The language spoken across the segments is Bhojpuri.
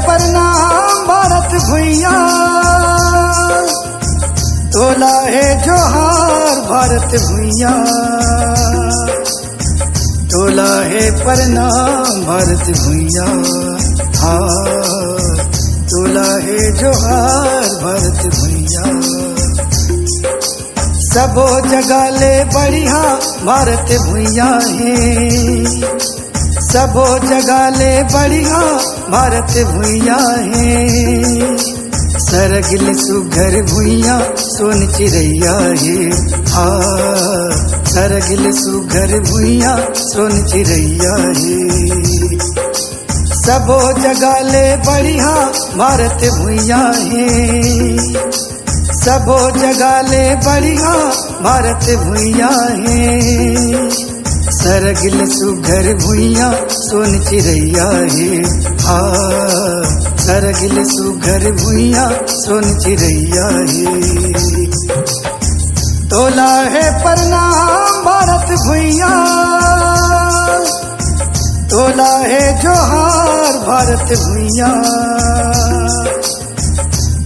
प्रणाम भारत भैया, तोला है जोहार भारत भैया, तोला है प्रणाम भारत भैया, हाँ तोला है जोहार भारत भैया। सबो जगह ले बढ़िया भारत भैया है, सबो जगह ले बढ़िया भारत भैया है। सरगिल सुघर भुइया सोन चिड़ैया है, हाँ सरगिल सुघर भुइया सोन चिड़ैया है। सबो जगह ले बढ़िया भारत भैया है, सबो जगह ले बढ़िया भारत भैया है। सरगिल सुघर भुइया सोन चिड़ैया है, हाँ सरगिल सुघर भुइया सोन चिड़ैया है। तोला है प्रणाम भारत भैया, तोला है जोहार भारत भैया,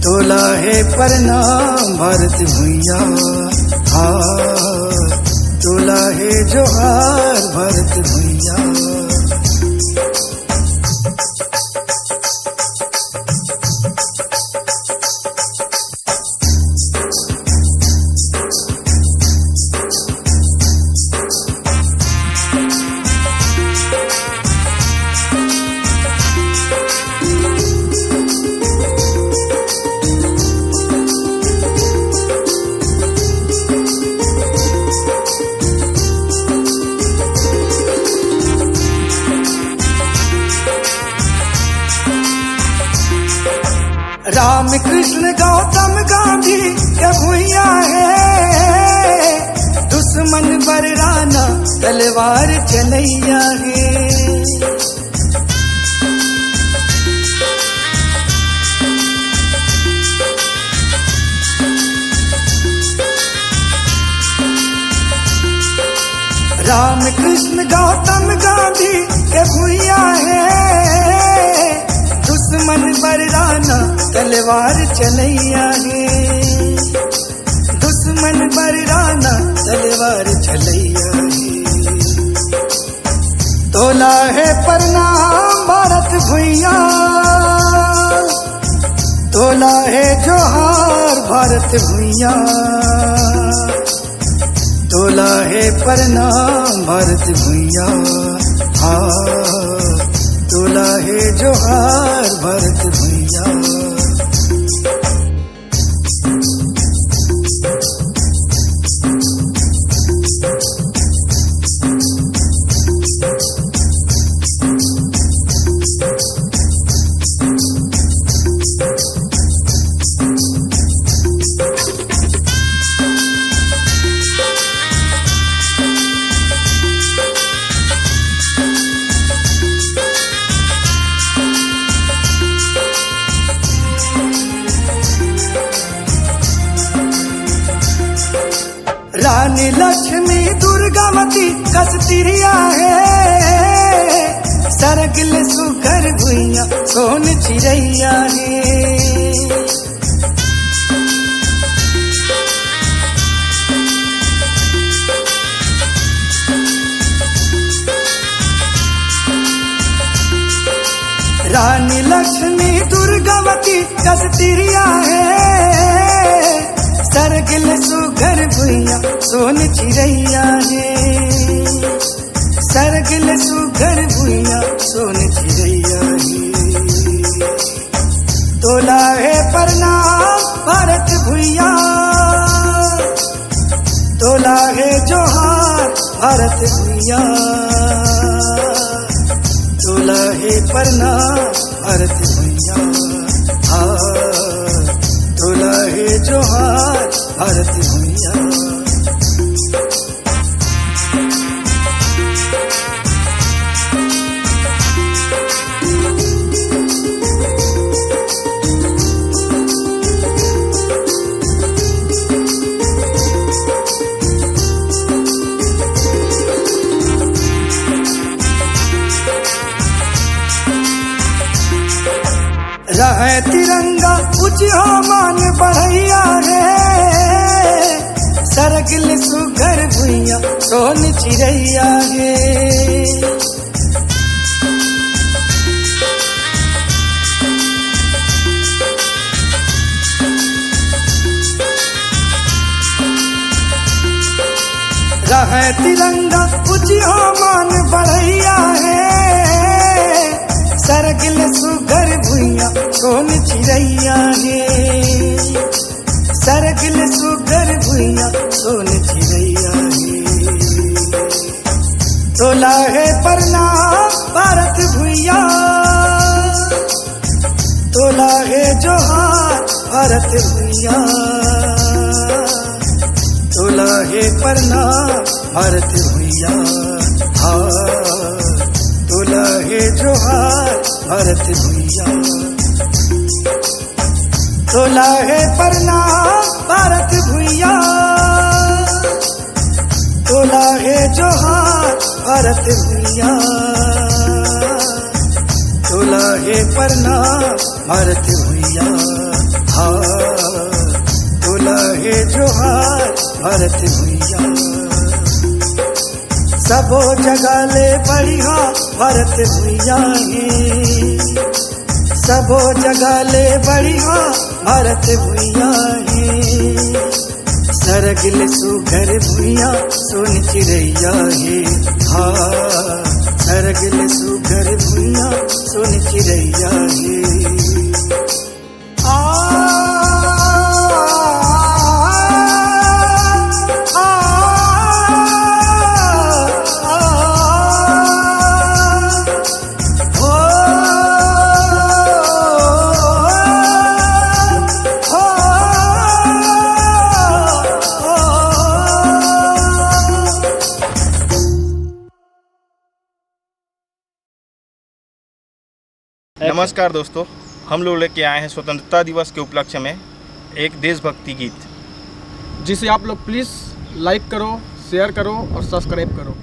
तोला है प्रणाम भारत भैया, हाँ तोला है जोहार भारत भैया। राम कृष्ण गौतम गांधी के भुइया है, दुश्मन बरराना तलवार चलैया है। राम कृष्ण गौतम गांधी के भुइया है, दुश्मन बरराना तलवार चलैया है, दुश्मन बरराना तलवार चलैया है। तोला है प्रणाम भारत भैया, तोला है जोहार भारत भैया, तोला है प्रणाम भारत भैया, हाँ तोला है जोहार भारत भैया। रानी लक्ष्मी दुर्गावती कस्तिरिया है, सरगिल सुघर भुइया सोन चिड़ैया है। रानी लक्ष्मी दुर्गावती कस्तिरिया है, सरगिल सुघर भुइया सोन चिड़ैया है, सरगिल सुघर भुइया सोन चिड़ैया है। तोला है प्रणाम भारत भैया, तोला है जोहार भारत भैया, तोला है प्रणाम भारत भैया, हाँ तोला है जोहार भारत भैया। रहे तिरंगा ऊंचा मान बढ़ैया रे, सरगिल सुगर भुइया सोन चिड़ैया रे। रहे तिरंगा ऊंचा मान बढ़ैया है, सरगिल सुगर भुइया सोन चिड़ैया है, सरगिल सुगर भुइया सोन चिड़ैया है। तोला है प्रणाम भारत भुइया, तोला है जोहार भारत भुइया, तोला है प्रणाम भारत भुइया। हाँ तोला है जोहार भारत भुइया, तोला है प्रणाम भारत भुइया, तोला है जोहार भारत भुइया, तोला है प्रणाम भारत भुइया। हाँ तोला है जोहार भारत भुइया। सबो जगह ले बढ़िया भारत भुइया है, सबो जगह ले बढ़िया भारत भुइया है, सरगिल सुगर भुइया सोन चिड़ैया है। हाँ सरगिल सुगर भुइया सोन चिड़ैया है। नमस्कार दोस्तों, हम लोग लेके आए हैं स्वतंत्रता दिवस के उपलक्ष्य में एक देशभक्ति गीत, जिसे आप लोग प्लीज़ लाइक करो, शेयर करो और सब्सक्राइब करो।